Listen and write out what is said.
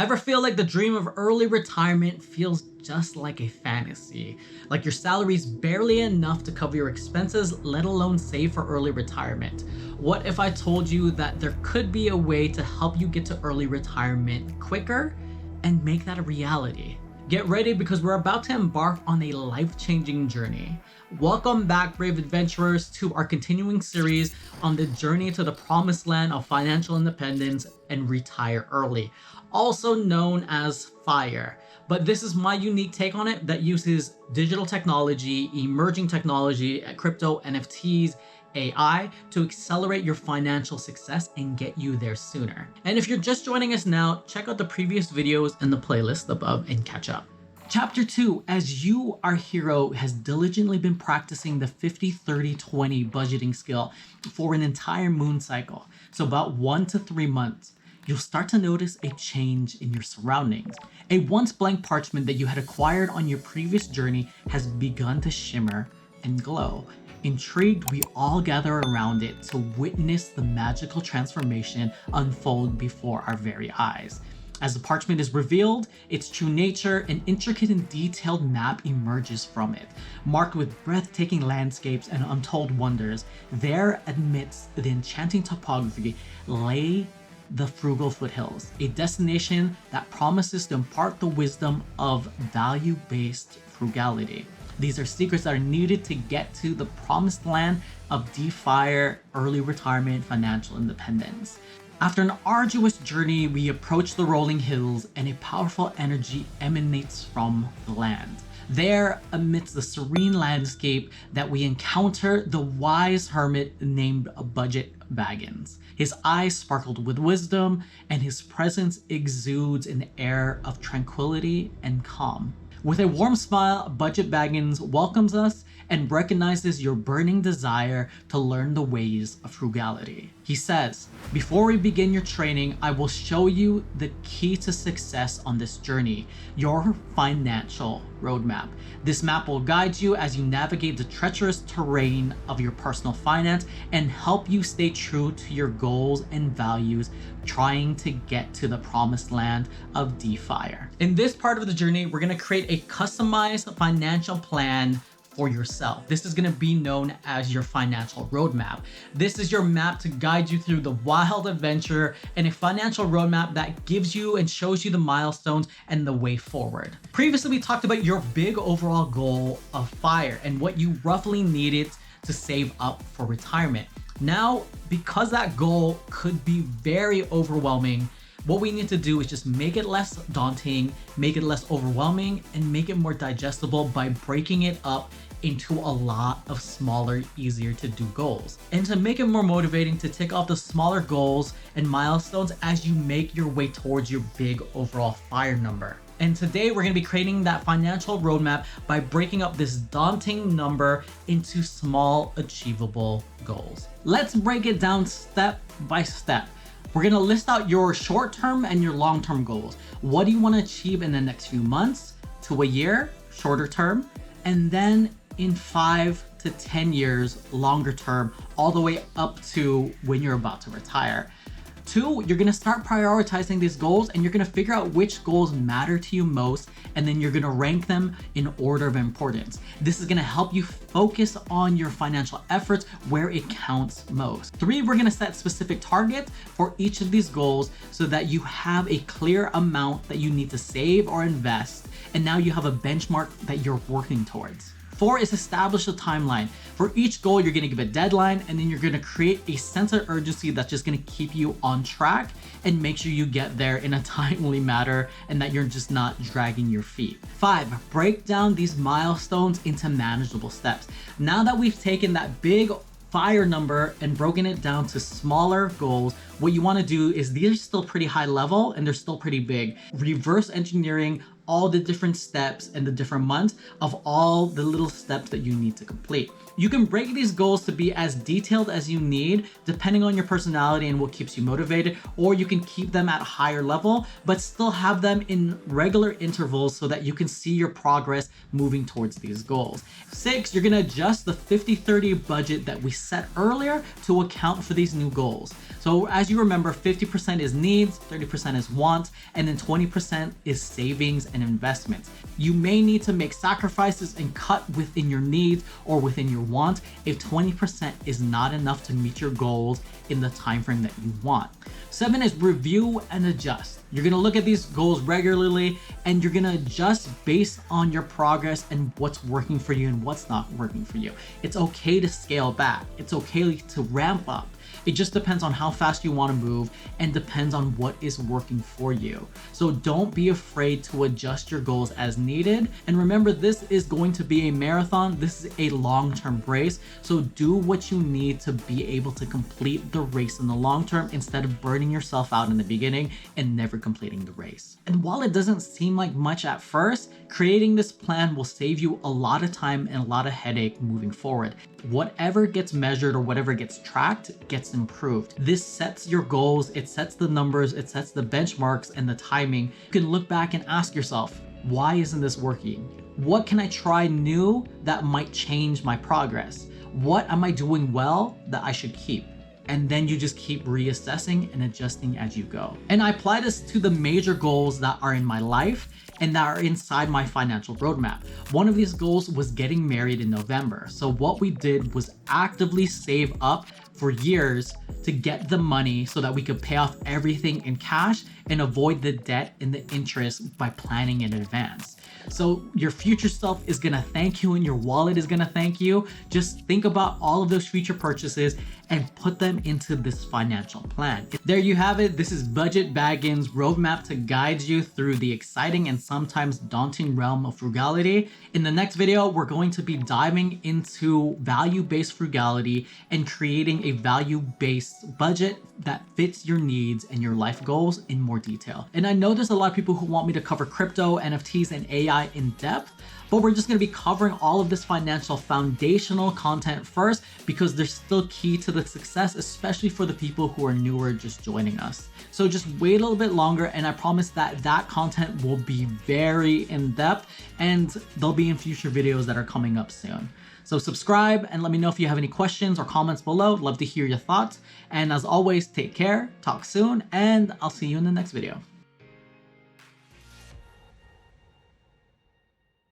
Ever feel like the dream of early retirement feels just like a fantasy? Like your salary's barely enough to cover your expenses, let alone save for early retirement? What if I told you that there could be a way to help you get to early retirement quicker and make that a reality? Get ready because we're about to embark on a life-changing journey. Welcome back, brave adventurers, to our continuing series on the journey to the promised land of financial independence and retire early, also known as FIRE. But this is my unique take on it that uses digital technology, emerging technology, crypto, NFTs, AI to accelerate your financial success and get you there sooner. And if you're just joining us now, check out the previous videos in the playlist above and catch up. Chapter 2, as you, our hero, has diligently been practicing the 50-30-20 budgeting skill for an entire moon cycle, so about 1 to 3 months, you'll start to notice a change in your surroundings. A once blank parchment that you had acquired on your previous journey has begun to shimmer and glow. Intrigued, we all gather around it to witness the magical transformation unfold before our very eyes. As the parchment is revealed, its true nature, an intricate and detailed map emerges from it, marked with breathtaking landscapes and untold wonders. There, amidst the enchanting topography, lay the frugal foothills, a destination that promises to impart the wisdom of value-based frugality. These are secrets that are needed to get to the promised land of F.I.R.E, early retirement financial independence. After an arduous journey, we approach the rolling hills and a powerful energy emanates from the land. There, amidst the serene landscape, that we encounter the wise hermit named Budget Baggins. His eyes sparkled with wisdom, and his presence exudes an air of tranquility and calm. With a warm smile, Budget Baggins welcomes us and recognizes your burning desire to learn the ways of frugality. He says, "Before we begin your training, I will show you the key to success on this journey, your financial roadmap. This map will guide you as you navigate the treacherous terrain of your personal finance and help you stay true to your goals and values, trying to get to the promised land of F.I.R.E." In this part of the journey, we're gonna create a customized financial plan for yourself. This is going to be known as your financial roadmap. This is your map to guide you through the wild adventure, and a financial roadmap that gives you and shows you the milestones and the way forward. Previously, we talked about your big overall goal of FIRE and what you roughly needed to save up for retirement. Now, because that goal could be very overwhelming, what we need to do is just make it less daunting, make it less overwhelming, and make it more digestible by breaking it up into a lot of smaller, easier to do goals. And to make it more motivating to tick off the smaller goals and milestones as you make your way towards your big overall FIRE number. And today we're gonna be creating that financial roadmap by breaking up this daunting number into small, achievable goals. Let's break it down step by step. We're gonna list out your short-term and your long-term goals. What do you wanna achieve in the next few months to a year, shorter term, and then in 5 to 10 years, longer term, all the way up to when you're about to retire. 2, you're gonna start prioritizing these goals and you're gonna figure out which goals matter to you most, and then you're gonna rank them in order of importance. This is gonna help you focus on your financial efforts where it counts most. 3, we're gonna set specific targets for each of these goals so that you have a clear amount that you need to save or invest, and now you have a benchmark that you're working towards. 4 is establish a timeline. For each goal, you're gonna give a deadline, and then you're gonna create a sense of urgency that's just gonna keep you on track and make sure you get there in a timely manner and that you're just not dragging your feet. 5, break down these milestones into manageable steps. Now that we've taken that big FIRE number and broken it down to smaller goals, what you wanna do is, these are still pretty high level and they're still pretty big. Reverse engineering all the different steps and the different months of all the little steps that you need to complete. You can break these goals to be as detailed as you need, depending on your personality and what keeps you motivated, or you can keep them at a higher level, but still have them in regular intervals so that you can see your progress moving towards these goals. 6, you're gonna adjust the 50-30 budget that we set earlier to account for these new goals. So as you remember, 50% is needs, 30% is wants, and then 20% is savings and investments. You may need to make sacrifices and cut within your needs or within your wants if 20% is not enough to meet your goals in the time frame that you want. 7 is review and adjust. You're gonna look at these goals regularly and you're gonna adjust based on your progress and what's working for you and what's not working for you. It's okay to scale back. It's okay to ramp up. It just depends on how fast you want to move and depends on what is working for you. So don't be afraid to adjust your goals as needed. And remember, this is going to be a marathon. This is a long-term race. So do what you need to be able to complete the race in the long term instead of burning yourself out in the beginning and never completing the race. And while it doesn't seem like much at first, creating this plan will save you a lot of time and a lot of headache moving forward. Whatever gets measured or whatever gets tracked gets improved. This sets your goals, it sets the numbers, it sets the benchmarks and the timing. You can look back and ask yourself, why isn't this working? What can I try new that might change my progress? What am I doing well that I should keep? And then you just keep reassessing and adjusting as you go. And I apply this to the major goals that are in my life and that are inside my financial roadmap. One of these goals was getting married in November. So what we did was actively save up for years to get the money so that we could pay off everything in cash and avoid the debt and the interest by planning in advance. So your future self is gonna thank you and your wallet is gonna thank you. Just think about all of those future purchases and put them into this financial plan. There you have it. This is Budget Baggin's roadmap to guide you through the exciting and sometimes daunting realm of frugality. In the next video, we're going to be diving into value-based frugality and creating a value-based budget that fits your needs and your life goals in more detail. And I know there's a lot of people who want me to cover crypto, NFTs, and AI in depth, but we're just going to be covering all of this financial foundational content first because they're still key to the success, especially for the people who are newer just joining us. So just wait a little bit longer and I promise that that content will be very in-depth and they'll be in future videos that are coming up soon. So subscribe and let me know if you have any questions or comments below. Love to hear your thoughts. And as always, take care, talk soon, and I'll see you in the next video.